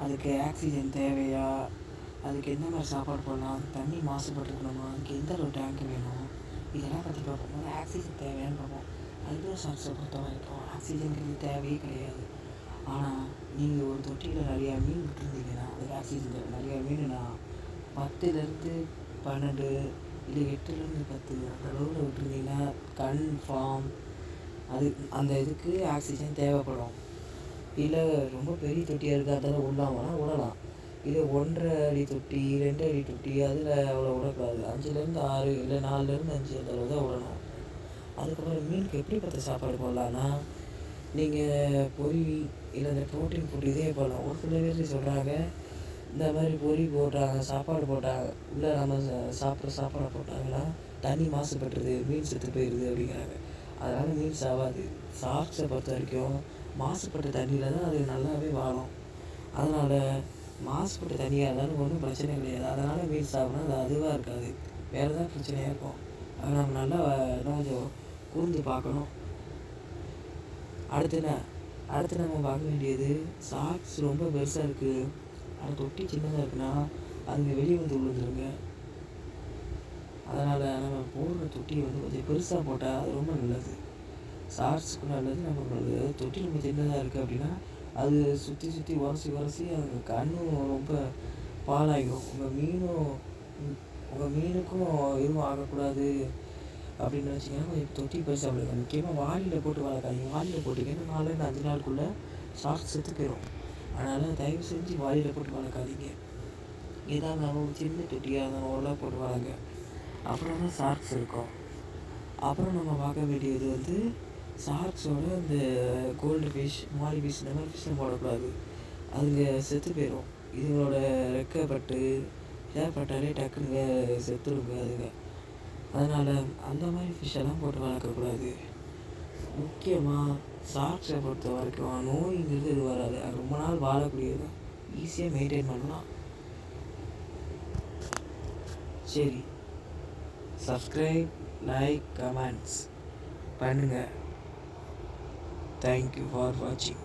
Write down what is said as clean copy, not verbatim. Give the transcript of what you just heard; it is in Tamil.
அதுக்கு ஆக்சிஜன் தேவையா, அதுக்கு எந்த மாதிரி சாப்பாடு போடலாம், அதுக்கு தண்ணி மாசுபட்டுருக்கணுமா, அதுக்கு எந்த அளவு டேங்க் வேணும், இதெல்லாம் பற்றி பார்ப்போம். ஆக்சிஜன் தேவையான்னு பார்ப்போம். அல்பினோ ஷார்க்ஸை பொறுத்த வரைக்கும் ஆக்சிஜனுக்கு தேவையே கிடையாது. ஆனால் நீங்கள் ஒரு தொட்டியில் நிறையா மீன் விட்டுருந்தீங்கன்னா அதுக்கு ஆக்சிஜன் தேவை. நிறையா மீனுனா 10லேருந்து 12 இல்லை 8லேருந்து 10 அந்த அளவில் விட்டுருந்தீங்கன்னா கன்ஃபார்ம் அது அந்த இதுக்கு ஆக்சிஜன் தேவைப்படும். இல்லை ரொம்ப பெரிய தொட்டியாக இருக்குது அதெல்லாம் விடலாமான்னா விடலாம். இது 1.5 அடி தொட்டி, 2 அடி தொட்டி அதில் அவ்வளோ விடக்கூடாது. 5லேருந்து 6 இல்லை 4லேருந்து 5 அந்த அளவு தான் விடணும். அதுக்கப்புறம் மீனுக்கு எப்படிப்பட்ட சாப்பாடு போடலான்னா, நீங்கள் பொரி இல்லை இந்த ப்ரோட்டீன் ஃபுட் இதே போடலாம். ஒரு சில பேர் சொல்கிறாங்க இந்த மாதிரி பொரி போடுறாங்க, சாப்பாடு போட்டாங்க, உள்ளே நம்ம சாப்பிட்ற சாப்பாடை போட்டாங்கன்னா தண்ணி மாசுபட்டுருது, மீன் செத்து போயிடுது அப்படிங்கிறாங்க. அதனால் மீன் சாவாது. ஷார்க்ஸை பொறுத்த வரைக்கும் மாசுபட்ட தண்ணியில் தான் அது நல்லாவே வாழும். அதனால் மாசுபட்ட தண்ணியாக இருந்தாலும் ஒன்றும் பிரச்சனை கிடையாது. அதனால் மீன் சாப்பிட்னா அது அதுவாக இருக்காது, வேறு ஏதாவது பிரச்சனையாக இருக்கும். அதை நம்ம நல்லா கொஞ்சம் கூர்ந்து பார்க்கணும். அடுத்து நம்ம பார்க்க வேண்டியது, ஷார்க்ஸ் ரொம்ப பெருசாக இருக்குது, அந்த தொட்டி சின்னதாக இருக்குன்னா அதுங்க வெளியே வந்து விழுந்துருங்க. அதனால் நம்ம போடுற தொட்டி கொஞ்சம் பெருசாக போட்டால் அது ரொம்ப நல்லது. ஷார்க்ஸுக்கு நல்லது, நமக்கு நல்லது. தொட்டி ரொம்ப சின்னதாக இருக்குது அப்படின்னா அது சுற்றி உரசி அது கண்ணும் ரொம்ப பாழாகிடும். உங்கள் மீனுக்கும் எதுவும் ஆகக்கூடாது அப்படின்னு நினச்சிங்கன்னா கொஞ்சம் தொட்டி பெருசாக போடுங்க. முக்கியமாக வாளியில் போட்டு வளர்க்காதீங்க. வாளியில் போட்டிங்கன்னா 4லேருந்து 5 நாளுக்குள்ளே ஷார்க்ஸ் செத்து போயிடும். அதனால் தயவு செஞ்சு வாளியில் போட்டு வளர்க்காதீங்க. எதாக இருந்தாலும் சின்ன தொட்டியாக இருந்தாலும் ஓரளவு போட்டு வளங்க. அப்புறம் தான் ஷார்க்ஸ் இருக்கும். அப்புறம் நம்ம பார்க்க வேண்டியது ஷார்க்ஸோட இந்த கோல்டு ஃபிஷ், மாலி ஃபிஷ் இந்த மாதிரி ஃபிஷ்ஷை போடக்கூடாது. அதுங்க செத்து போயிடும். இதுங்களோட ரெக்கைப்பட்டு ஏற்பட்டாலே டக்குன்னு செத்துருங்க அதுங்க. அதனால் அந்த மாதிரி ஃபிஷ்ஷெல்லாம் போட்டு வளர்க்கக்கூடாது. முக்கியமாக ஷார்க்ஸை பொறுத்த வரைக்கும் நோய்ங்கிறது இது வராது. அது ரொம்ப நாள் வாழக்கூடியது, ஈஸியாக மெயின்டைன் பண்ணலாம். சரி, சப்ஸ்கிரைப், லைக், கமெண்ட்ஸ் பண்ணுங்கள். Thank you for watching.